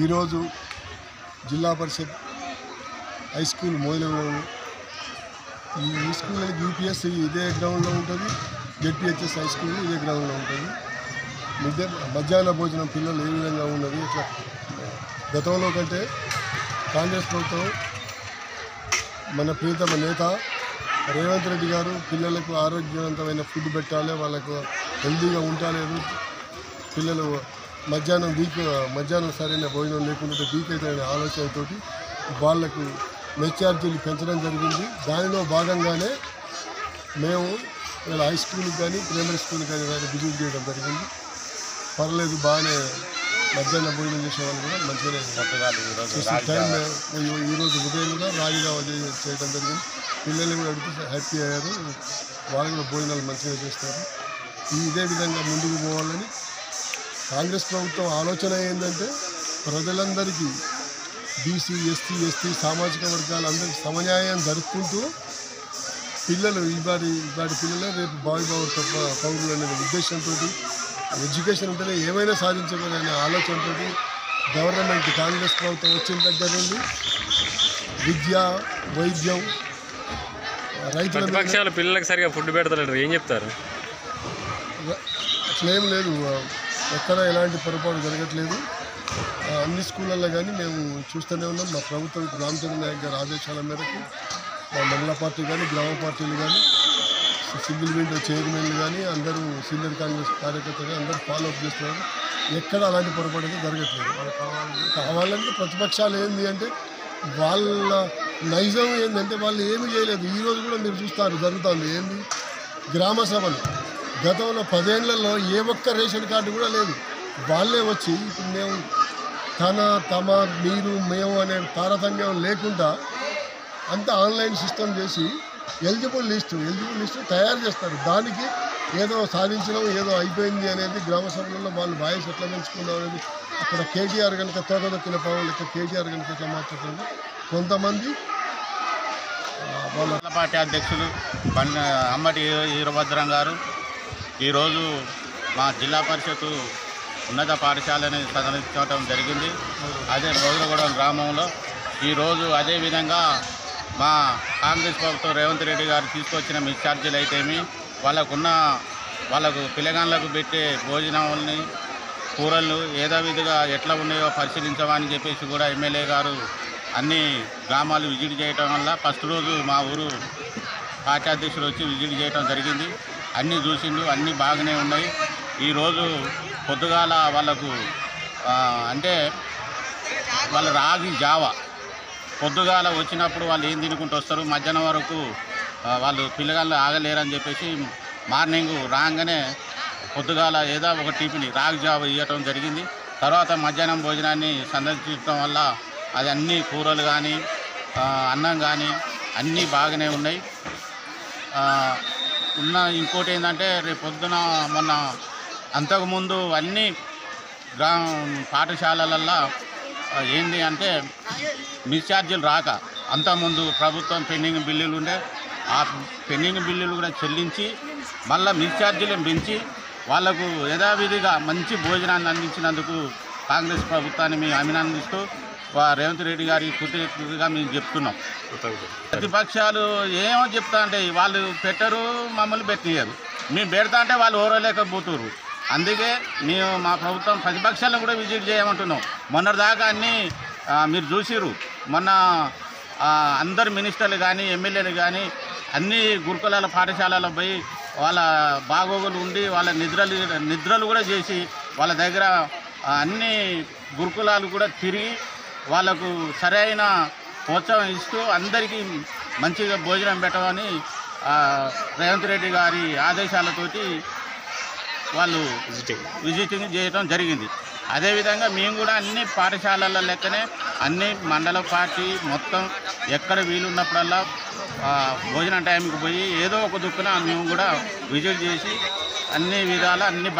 ఈరోజు జిల్లా పరిషత్ high school మోయిలగూడెం ఈ స్కూల్ యూపీఎస్ ఇదే గ్రౌండ్లో ఉంటుంది, జెడ్పీహెచ్ఎస్ హై స్కూల్ ఇదే గ్రౌండ్లో ఉంటుంది. మధ్యాహ్న భోజనం పిల్లలు ఏ విధంగా ఉన్నది, ఇట్లా గతంలో కంటే కాంగ్రెస్ ప్రభుత్వం మన ప్రియతమ నేత రేవంత్ రెడ్డి గారు పిల్లలకు ఆరోగ్యవంతమైన ఫుడ్ పెట్టాలి, వాళ్ళకు హెల్తీగా ఉండలేదు, పిల్లలు మధ్యాహ్నం సరైన భోజనం లేకుంటే వీక్ అవుతాయనే ఆలోచనతోటి వాళ్లకు మెచ్చార్జీలు పెంచడం జరిగింది. దానిలో భాగంగానే మేము ఇలా హై స్కూల్కి కానీ ప్రైమరీ స్కూల్కి కానీ విజిట్ చేయడం జరిగింది. పర్లేదు, బాగానే మధ్యాహ్న భోజనం చేసేవాళ్ళు కూడా మంచిగానే టైం. ఈరోజు ఉదయం కూడా రాగిగా చేయడం జరిగింది. పిల్లల్ని కూడా అడిగితే హ్యాపీ అయ్యారు, వాళ్ళు కూడా భోజనాలు మంచిగా చేస్తారు. ఇదే విధంగా ముందుకు పోవాలని కాంగ్రెస్ ప్రభుత్వం ఆలోచన ఏంటంటే ప్రజలందరికీ బీసీ, ఎస్టీ సామాజిక వర్గాలందరికీ సమన్యాయం జరుపుకుంటూ పిల్లలు ఇవాడి పిల్లలే రేపు పౌరులు అనే ఉద్దేశంతో ఎడ్యుకేషన్ ఉంటేనే ఏమైనా సాధించగలనే ఆలోచనతో గవర్నమెంట్ కాంగ్రెస్ ప్రభుత్వం వచ్చిన దగ్గర నుండి విద్య, వైద్యం, రైతుల పిల్లలకు సరిగా ఫుడ్ పెడతారు, ఏం చెప్తారు? అట్లేం లేదు, ఎక్కడ ఎలాంటి పొరపాటు జరగట్లేదు. అన్ని స్కూళ్ళల్లో కానీ మేము చూస్తూనే ఉన్నాం. మా ప్రభుత్వం రామచంద్ర నాయక్ గారి ఆదేశాల మేరకు మా మండల పార్టీ కానీ గ్రామ పార్టీలు కానీ సింగిల్ విండో చైర్మన్లు కానీ అందరూ సీనియర్ కాంగ్రెస్ కార్యకర్తలు అందరూ ఫాలో అప్ చేస్తున్నారు. ఎక్కడ అలాంటి పొరపాటు అయితే జరగట్లేదు. కావాలంటే ప్రతిపక్షాలు ఏంది అంటే వాళ్ళ నైజం ఏంటంటే వాళ్ళు ఏమీ చేయలేదు. ఈరోజు కూడా మీరు చూస్తారు జరుగుతుంది ఏంది, గ్రామ సభలు గతంలో 10 ఏళ్లలో ఏ ఒక్క రేషన్ కార్డు కూడా లేదు. వాళ్ళే వచ్చి ఇప్పుడు మేము తమ మీరు మేము అనే తారతమ్యం లేకుండా అంతా ఆన్లైన్ సిస్టమ్ చేసి ఎలిజిబుల్ లిస్టు తయారు చేస్తారు. దానికి ఏదో సాధించడం, ఏదో అయిపోయింది అనేది గ్రామ సభలలో వాళ్ళు వాయిస్ ఎట్లా పెంచుకుందాం అనేది అక్కడ కేటీఆర్ కనుక తోకదొక్కిన పవన్ లెక్క కేటీఆర్ కనుక ఎట్లా మాట్లాడుతుంది. కొంతమంది వాళ్ళ పార్టీ అధ్యక్షులు అమ్మటి వీరభద్రం గారు ఈరోజు మా జిల్లా పరిషత్ ఉన్నత పాఠశాలని సందర్శించడం జరిగింది. అదే మోయిలగూడెం గ్రామంలో ఈరోజు అదేవిధంగా మా కాంగ్రెస్ ప్రభుత్వం రేవంత్ రెడ్డి గారు తీసుకొచ్చిన మిస్ఛార్జీలు అయితేమి వాళ్ళకు పిల్లగాళ్ళకు పెట్టే భోజనాలని కూరలు యథావిధిగా ఎట్లా ఉన్నాయో పరిశీలించమని చెప్పేసి కూడా ఎమ్మెల్యే గారు అన్ని గ్రామాలు విజిట్ చేయటం వల్ల ఫస్ట్ రోజు మా ఊరు పార్టీ అధ్యక్షులు వచ్చి విజిట్ చేయడం జరిగింది. అన్నీ చూసిండు, అన్నీ బాగానే ఉన్నాయి. ఈరోజు పొద్దుగాల వాళ్ళకు అంటే వాళ్ళ రాగి జావ పొద్దుగాల వచ్చినప్పుడు వాళ్ళు ఏం తినుకుంటూ వస్తారు, మధ్యాహ్నం వరకు వాళ్ళు పిల్లగాళ్ళు ఆగలేరని చెప్పేసి మార్నింగ్ రాగానే పొద్దుగాల ఏదో ఒక టిఫిన్ రాగి జావ ఇవ్వటం జరిగింది. తర్వాత మధ్యాహ్నం భోజనాన్ని సందర్శించడం వల్ల అది అన్ని కూరలు కానీ అన్నం కానీ అన్నీ బాగానే ఉన్నాయి. ఇంకోటి ఏంటంటే రేపు పొద్దున మొన్న అంతకుముందు అన్ని పాఠశాలలల్లో ఏంటి అంటే మిస్ఛార్జీలు రాక అంతకుముందు ప్రభుత్వం పెండింగ్ బిల్లులు ఉండే, ఆ పెండింగ్ బిల్లులు కూడా చెల్లించి మళ్ళీ మిస్ఛార్జీలను పెంచి వాళ్లకు యథావిధిగా మంచి భోజనాన్ని అందించినందుకు కాంగ్రెస్ ప్రభుత్వాన్ని మేము అభినందిస్తూ రేవంత్ రెడ్డి గారి కృతజ్ఞతగా మేము చెప్తున్నాం. ప్రతిపక్షాలు ఏమో చెప్తా అంటే వాళ్ళు పెట్టరు, మమ్మల్ని పెట్టియరు. మేము పెడతా అంటే వాళ్ళు ఓరలేకపోతున్నారు. అందుకే మేము మా ప్రభుత్వం ప్రతిపక్షాలను కూడా విజిట్ చేయమంటున్నాం. మొన్నటిదాకా అన్నీ మీరు చూసిరు, మొన్న అందరు మినిస్టర్లు కానీ ఎమ్మెల్యేలు కానీ అన్ని గురుకులాల పాఠశాలలో పోయి వాళ్ళ బాగోగులు ఉండి వాళ్ళ నిద్రలు కూడా చేసి వాళ్ళ దగ్గర అన్ని గురుకులాలు కూడా తిరిగి వాళ్ళకు సరైన ప్రోత్సాహం ఇస్తూ అందరికీ మంచిగా భోజనం పెట్టమని రేవంత్ రెడ్డి గారి ఆదేశాలతోటి వాళ్ళు విజిటింగ్ చేయడం జరిగింది. అదేవిధంగా మేము కూడా అన్ని పాఠశాలల లెక్కనే అన్ని మండల పార్టీ మొత్తం ఎక్కడ వీలున్నప్పుడల్లా భోజనం టైంకి పోయి ఏదో ఒక దుక్కున మేము కూడా విజిట్ చేసి అన్ని విధాలా అన్ని